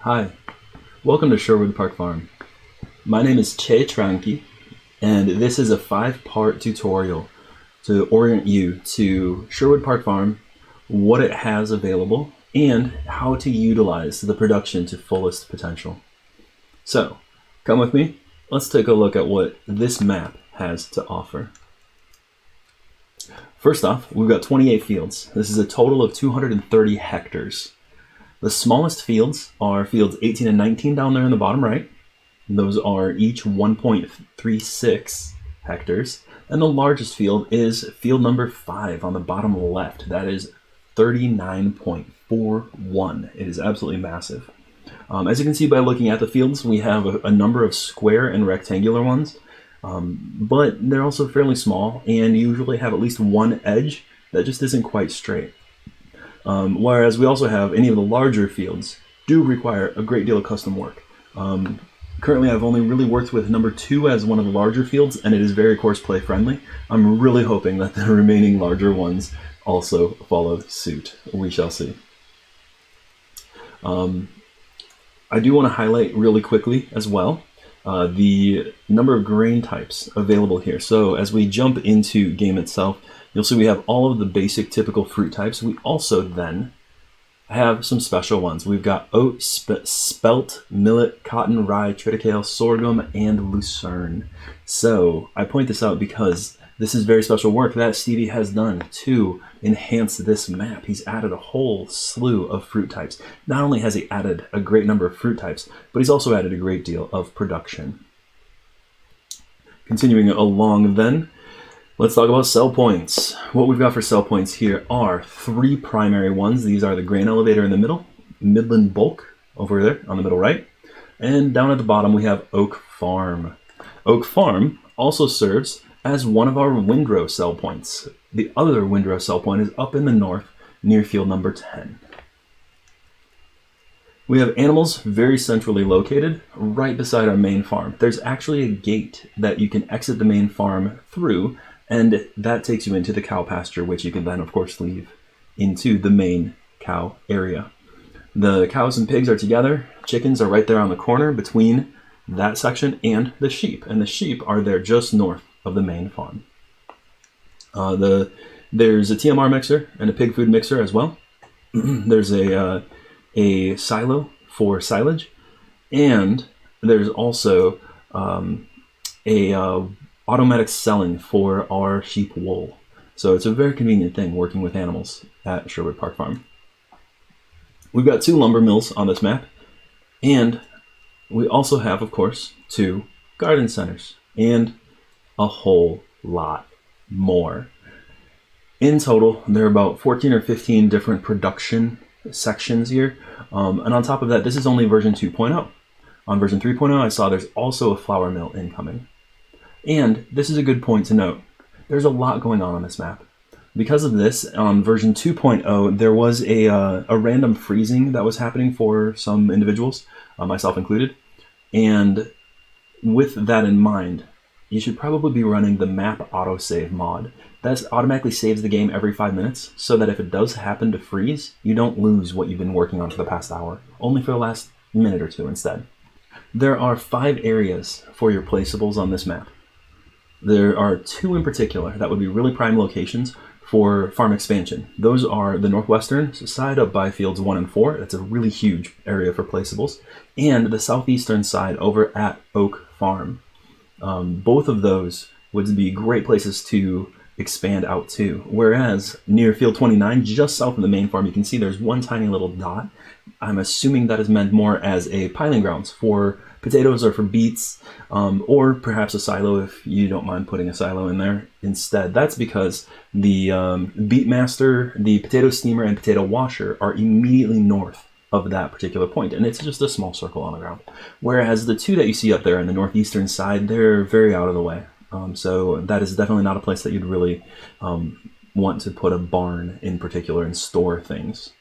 Hi, welcome to Sherwood Park Farm. My name is CheTranqui, and this is a 5-part tutorial to orient you to Sherwood Park Farm, what it has available, and how to utilize the production to fullest potential. So, come with me. Let's take a look at what this map has to offer. First off, we've got 28 fields. This is a total of 230 hectares. The smallest fields are fields 18 and 19 down there in the bottom right. Those are each 1.36 hectares. And the largest field is field number 5 on the bottom left. That is 39.41. It is absolutely massive. As you can see by looking at the fields, we have a number of square and rectangular ones, but they're also fairly small and usually have at least one edge that just isn't quite straight. Whereas we also have any of the larger fields do require a great deal of custom work. Currently, I've only really worked with number 2 as one of the larger fields, and it is very course play friendly. I'm really hoping that the remaining larger ones also follow suit. We shall see. I do want to highlight really quickly as well the number of grain types available here. So as we jump into game itself, you'll see we have all of the basic typical fruit types. We also then have some special ones. We've got oat, spelt, millet, cotton, rye, triticale, sorghum, and lucerne. So I point this out because this is very special work that Stevie has done to enhance this map. He's added a whole slew of fruit types. Not only has he added a great number of fruit types, but he's also added a great deal of production. Continuing along then, let's talk about sell points. What we've got for sell points here are 3 primary ones. These are the grain elevator in the middle, Midland Bulk over there on the middle right, and down at the bottom we have Oak Farm. Oak Farm also serves as one of our windrow sell points. The other windrow sell point is up in the north near field number 10. We have animals very centrally located right beside our main farm. There's actually a gate that you can exit the main farm through, and that takes you into the cow pasture, which you can then of course leave into the main cow area. The cows and pigs are together. Chickens are right there on the corner between that section and the sheep are there just north of the main farm. There's a TMR mixer and a pig food mixer as well. There's a silo for silage, and there's also a automatic selling for our sheep wool. So it's a very convenient thing working with animals at Sherwood Park Farm. We've got 2 lumber mills on this map, and we also have, of course, 2 garden centers and a whole lot more. In total, there are about 14 or 15 different production sections here. And on top of that, this is only version 2.0. On version 3.0, I saw there's also a flour mill incoming. And this is a good point to note. There's a lot going on this map. Because of this, on version 2.0, there was a random freezing that was happening for some individuals, myself included. And with that in mind, you should probably be running the map autosave mod. That automatically saves the game every 5 minutes, so that if it does happen to freeze, you don't lose what you've been working on for the past hour, only for the last minute or 2 instead. There are 5 areas for your placeables on this map. There are 2 in particular that would be really prime locations for farm expansion. Those are the northwestern side up by fields 1 and 4. That's a really huge area for placeables. And the southeastern side over at Oak Farm. Both of those would be great places to expand out to. Whereas near field 29, just south of the main farm, you can see there's one tiny little dot. I'm assuming that is meant more as a piling grounds for potatoes or for beets, or perhaps a silo if you don't mind putting a silo in there instead. That's because the beet master, the potato steamer, and potato washer are immediately north of that particular point, and it's just a small circle on the ground. Whereas the 2 that you see up there in the northeastern side, they're very out of the way. So that is definitely not a place that you'd really want to put a barn in particular and store things.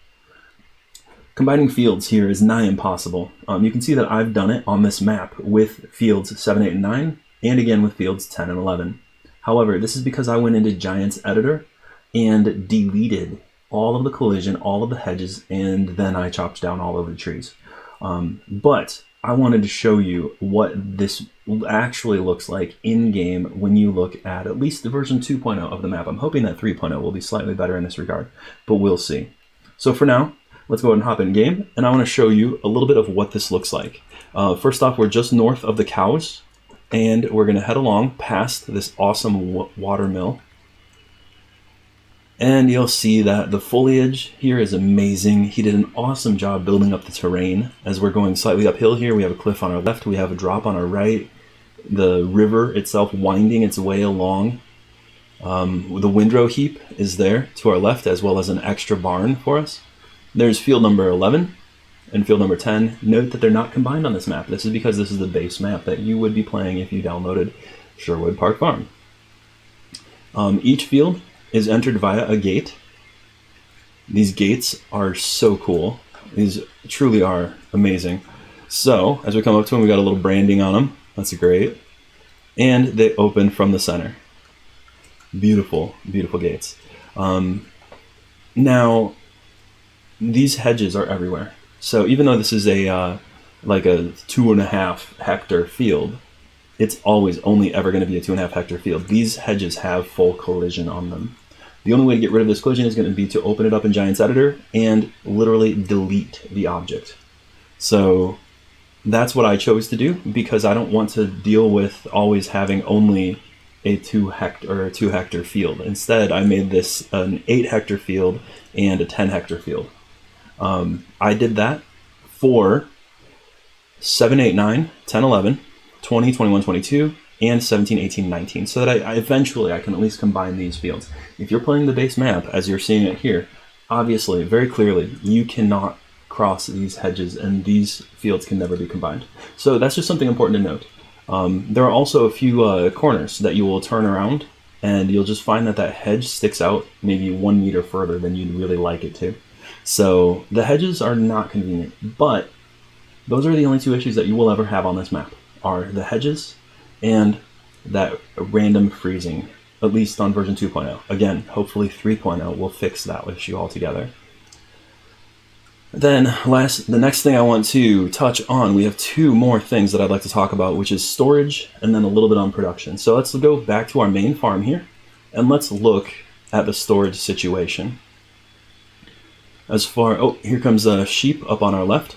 Combining fields here is nigh impossible. You can see that I've done it on this map with fields 7, 8, and 9, and again with fields 10 and 11. However, this is because I went into Giants Editor and deleted all of the collision, all of the hedges, and then I chopped down all of the trees. But I wanted to show you what this actually looks like in-game when you look at least the version 2.0 of the map. I'm hoping that 3.0 will be slightly better in this regard, but we'll see. So for now, let's go ahead and hop in game, and I want to show you a little bit of what this looks like. First off, we're just north of the cows, and we're going to head along past this awesome water mill. And you'll see that the foliage here is amazing. He did an awesome job building up the terrain. As we're going slightly uphill here, we have a cliff on our left, we have a drop on our right, the river itself winding its way along. The windrow heap is there to our left, as well as an extra barn for us. There's field number 11 and field number 10. Note that they're not combined on this map. This is because this is the base map that you would be playing if you downloaded Sherwood Park Farm. Each field is entered via a gate. These gates are so cool. These truly are amazing. So as we come up to them, we got a little branding on them. That's great. And they open from the center. Beautiful, beautiful gates. Now, these hedges are everywhere. So even though this is a like a 2.5 hectare field, it's always only ever going to be a 2.5 hectare field. These hedges have full collision on them. The only way to get rid of this collision is going to be to open it up in Giants Editor and literally delete the object. So that's what I chose to do, because I don't want to deal with always having only a 2 hectare field. Instead, I made this an 8 hectare field and a 10 hectare field. I did that for 7, 8, 9, 10, 11, 20, 21, 22, and 17, 18, 19, so that I eventually can at least combine these fields. If you're playing the base map as you're seeing it here, obviously, very clearly, you cannot cross these hedges, and these fields can never be combined. So that's just something important to note. There are also a few corners that you will turn around, and you'll just find that that hedge sticks out maybe 1 meter further than you'd really like it to. So the hedges are not convenient, but those are the only 2 issues that you will ever have on this map, are the hedges and that random freezing, at least on version 2.0. Again, hopefully 3.0 will fix that issue altogether. Then the next thing I want to touch on, we have 2 more things that I'd like to talk about, which is storage and then a little bit on production. So let's go back to our main farm here, and let's look at the storage situation. Here comes a sheep up on our left.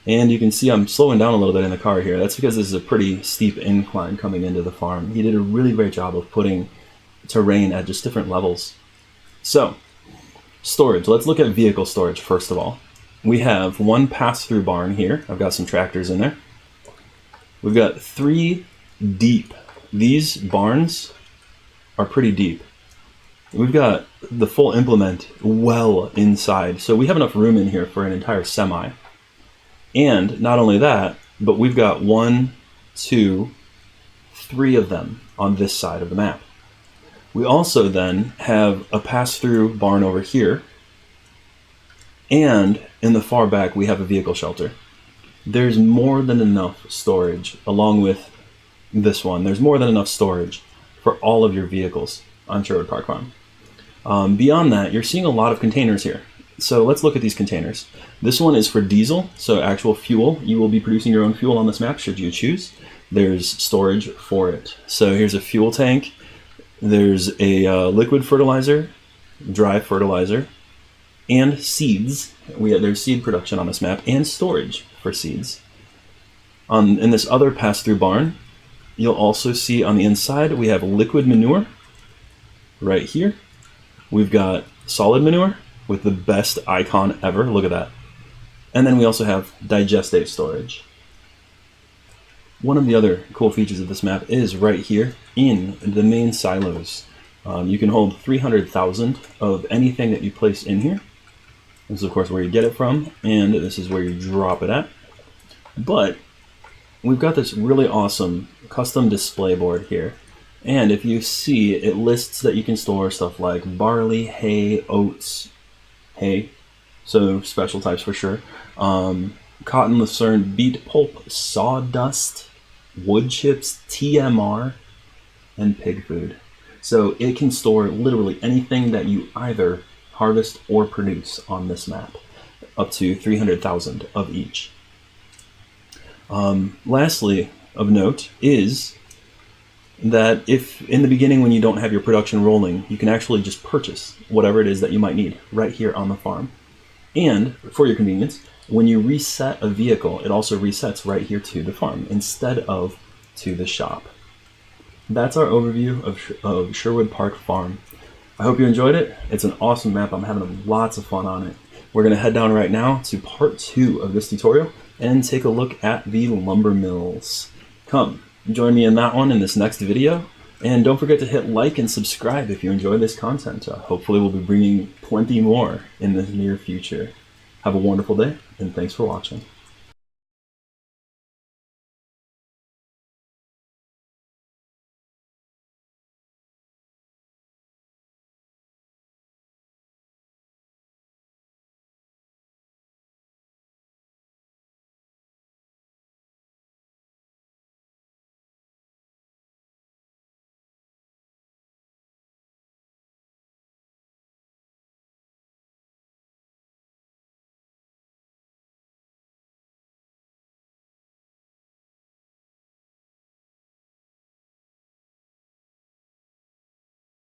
And you can see I'm slowing down a little bit in the car here. That's because this is a pretty steep incline coming into the farm. He did a really great job of putting terrain at just different levels. So, storage. Let's look at vehicle storage first of all. We have 1 pass-through barn here. I've got some tractors in there. We've got 3 deep. These barns are pretty deep. We've got the full implement well inside. So we have enough room in here for an entire semi. And not only that, but we've got 1, 2, 3 of them on this side of the map. We also then have a pass-through barn over here, and in the far back we have a vehicle shelter. There's more than enough storage, along with this one. There's more than enough storage for all of your vehicles on Sherwood Park Farm. Beyond that, you're seeing a lot of containers here. So let's look at these containers. This one is for diesel, so actual fuel. You will be producing your own fuel on this map should you choose. There's storage for it. So here's a fuel tank. There's a liquid fertilizer, dry fertilizer, and seeds. There's seed production on this map and storage for seeds. In this other pass-through barn, you'll also see on the inside we have liquid manure right here. We've got solid manure with the best icon ever. Look at that. And then we also have digestate storage. One of the other cool features of this map is right here in the main silos. You can hold 300,000 of anything that you place in here. This is of course where you get it from, and this is where you drop it at. But we've got this really awesome custom display board here. And if you see, it lists that you can store stuff like barley, hay, oats, hay, so special types for sure, cotton, lucerne, beet pulp, sawdust, wood chips, TMR, and pig food. So it can store literally anything that you either harvest or produce on this map. up to 300,000 of each. Lastly, of note is that if in the beginning when you don't have your production rolling, you can actually just purchase whatever it is that you might need right here on the farm. And for your convenience, when you reset a vehicle, it also resets right here to the farm instead of to the shop. That's our overview of Sherwood Park Farm. I hope you enjoyed it. It's an awesome map. I'm having lots of fun on it. We're going to head down right now to part 2 of this tutorial and take a look at the lumber mills. Come, join me in that one in this next video. And don't forget to hit like and subscribe if you enjoy this content. Hopefully we'll be bringing plenty more in the near future. Have a wonderful day, and thanks for watching.